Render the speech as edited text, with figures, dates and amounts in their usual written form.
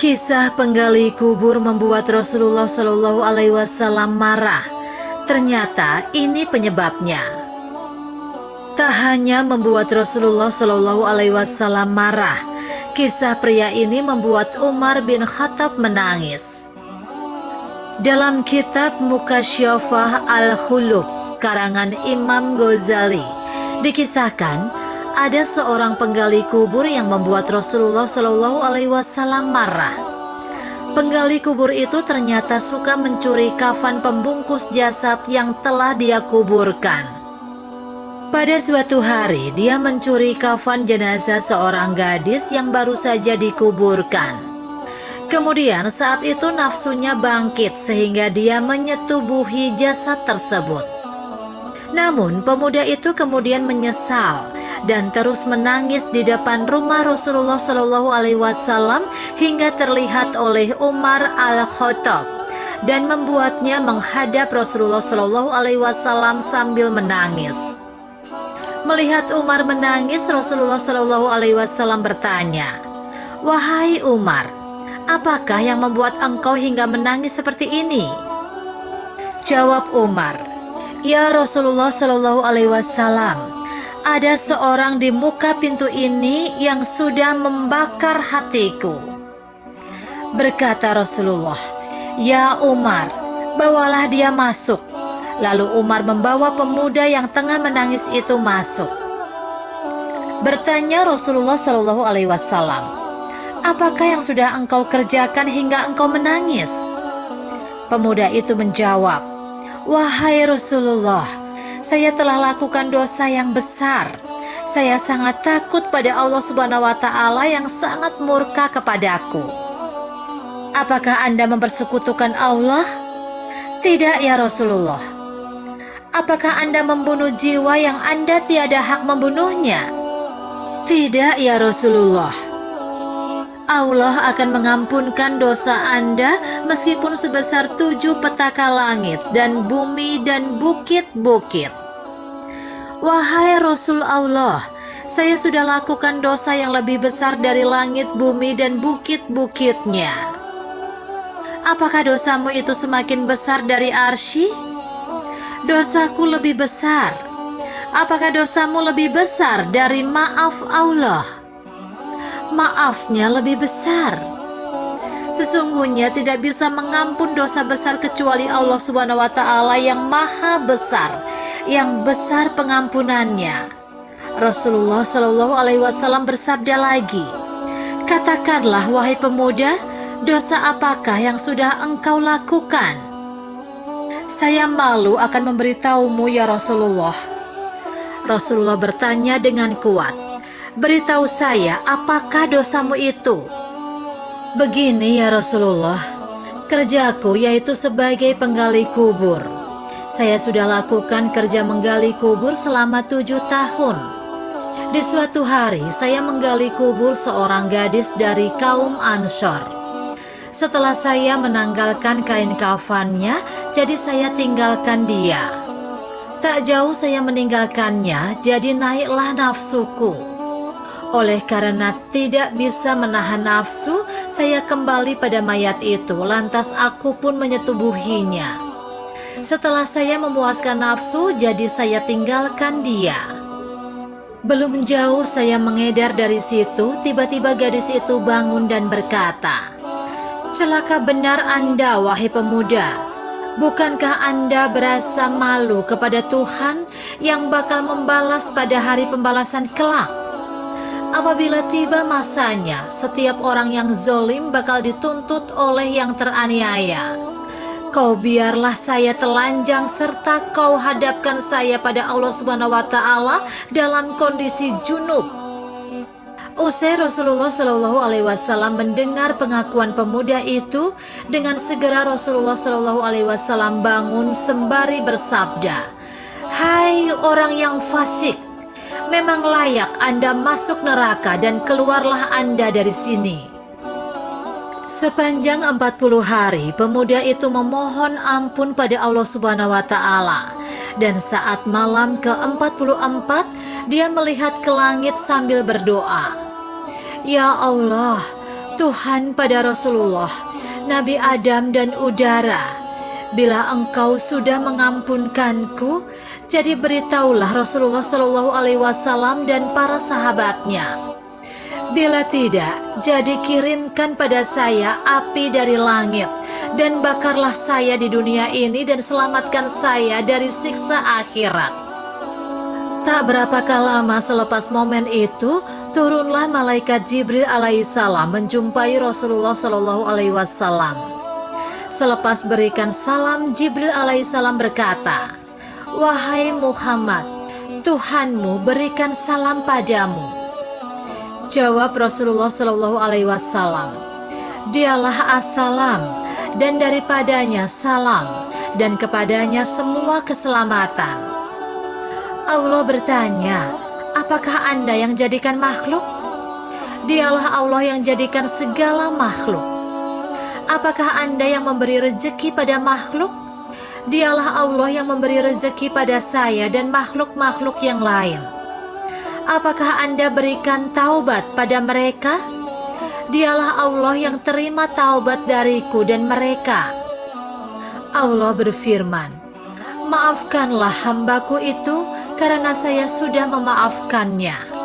Kisah penggali kubur membuat Rasulullah Shallallahu Alaihi Wasallam marah. Ternyata ini penyebabnya. Tak hanya membuat Rasulullah Shallallahu Alaihi Wasallam marah, kisah pria ini membuat Umar bin Khattab menangis. Dalam kitab Mukasyafah Al-Khulub karangan Imam Ghazali dikisahkan ada seorang penggali kubur yang membuat Rasulullah Shallallahu Alaihi Wasallam marah. Penggali kubur itu ternyata suka mencuri kafan pembungkus jasad yang telah dia kuburkan. Pada suatu hari, dia mencuri kafan jenazah seorang gadis yang baru saja dikuburkan. Kemudian saat itu nafsunya bangkit sehingga dia menyetubuhi jasad tersebut. Namun pemuda itu kemudian menyesal dan terus menangis di depan rumah Rasulullah Shallallahu Alaihi Wasallam hingga terlihat oleh Umar Al-Khattab dan membuatnya menghadap Rasulullah Shallallahu Alaihi Wasallam sambil menangis. Melihat Umar menangis, Rasulullah Shallallahu Alaihi Wasallam bertanya, "Wahai Umar, apakah yang membuat engkau hingga menangis seperti ini?" Jawab Umar, "Ya Rasulullah Shallallahu Alaihi Wasallam, ada seorang di muka pintu ini yang sudah membakar hatiku." Berkata Rasulullah, "Ya Umar, bawalah dia masuk." Lalu Umar membawa pemuda yang tengah menangis itu masuk. Bertanya Rasulullah Shallallahu Alaihi Wasallam, "Apakah yang sudah engkau kerjakan hingga engkau menangis?" Pemuda itu menjawab, "Wahai Rasulullah, saya telah lakukan dosa yang besar. Saya sangat takut pada Allah Subhanahu wa Ta'ala yang sangat murka kepadaku." "Apakah Anda mempersekutukan Allah?" "Tidak ya Rasulullah." "Apakah Anda membunuh jiwa yang Anda tiada hak membunuhnya?" "Tidak ya Rasulullah." "Allah akan mengampunkan dosa Anda meskipun sebesar 7 petaka langit dan bumi dan bukit-bukit." "Wahai Rasul Allah, saya sudah lakukan dosa yang lebih besar dari langit, bumi, dan bukit-bukitnya." "Apakah dosamu itu semakin besar dari arsy?" "Dosaku lebih besar." "Apakah dosamu lebih besar dari maaf Allah?" "Maafnya lebih besar." Sesungguhnya tidak bisa mengampun dosa besar kecuali Allah Subhanahu wa Ta'ala yang maha besar, yang besar pengampunannya. Rasulullah Shallallahu Alaihi Wasallam bersabda lagi, "Katakanlah wahai pemuda, dosa apakah yang sudah engkau lakukan?" "Saya malu akan memberitahumu ya Rasulullah." Rasulullah bertanya dengan kuat, "Beritahu saya apakah dosamu itu?" "Begini ya Rasulullah, kerjaku yaitu sebagai penggali kubur. Saya sudah lakukan kerja menggali kubur selama 7 tahun. Di suatu hari saya menggali kubur seorang gadis dari kaum Ansor. Setelah saya menanggalkan kain kafannya, jadi saya tinggalkan dia. Tak jauh saya meninggalkannya, jadi naiklah nafsuku. Oleh karena tidak bisa menahan nafsu, saya kembali pada mayat itu, lantas aku pun menyetubuhinya. Setelah saya memuaskan nafsu, jadi saya tinggalkan dia. Belum jauh saya mengedar dari situ, tiba-tiba gadis itu bangun dan berkata, 'Celaka benar Anda, wahai pemuda. Bukankah Anda berasa malu kepada Tuhan yang bakal membalas pada hari pembalasan kelak? Apabila tiba masanya, setiap orang yang zolim bakal dituntut oleh yang teraniaya. Kau biarlah saya telanjang serta kau hadapkan saya pada Allah Subhanahu wa Ta'ala dalam kondisi junub.'" Usai Rasulullah Shallallahu Alaihi Wasallam mendengar pengakuan pemuda itu, dengan segera Rasulullah Shallallahu Alaihi Wasallam bangun sembari bersabda, "Hai orang yang fasik, memang layak Anda masuk neraka dan keluarlah Anda dari sini." Sepanjang 40 hari, pemuda itu memohon ampun pada Allah Subhanahu wa Ta'ala. Dan saat malam ke-44, dia melihat ke langit sambil berdoa, "Ya Allah, Tuhan pada Rasulullah, Nabi Adam dan udara, bila engkau sudah mengampunkanku, jadi beritahulah Rasulullah Shallallahu Alaihi Wasallam dan para sahabatnya. Bila tidak, jadi kirimkan pada saya api dari langit dan bakarlah saya di dunia ini dan selamatkan saya dari siksa akhirat. Tak berapakah lama selepas momen itu, turunlah malaikat Jibril alaihissalam menjumpai Rasulullah Shallallahu Alaihi Wasallam. Selepas berikan salam, Jibril alaihissalam berkata, "Wahai Muhammad, Tuhanmu berikan salam padamu." Jawab Rasulullah Shallallahu Alaihi Wasallam, "Dialah As-Salam, dan daripadanya salam, dan kepadanya semua keselamatan." Allah bertanya, "Apakah Anda yang jadikan makhluk?" Dialah Allah yang jadikan segala makhluk. Apakah Anda yang memberi rezeki pada makhluk? Dialah Allah yang memberi rezeki pada saya dan makhluk-makhluk yang lain. Apakah Anda berikan taubat pada mereka? Dialah Allah yang terima taubat dariku dan mereka. Allah berfirman, "Maafkanlah hambaku itu karena saya sudah memaafkannya."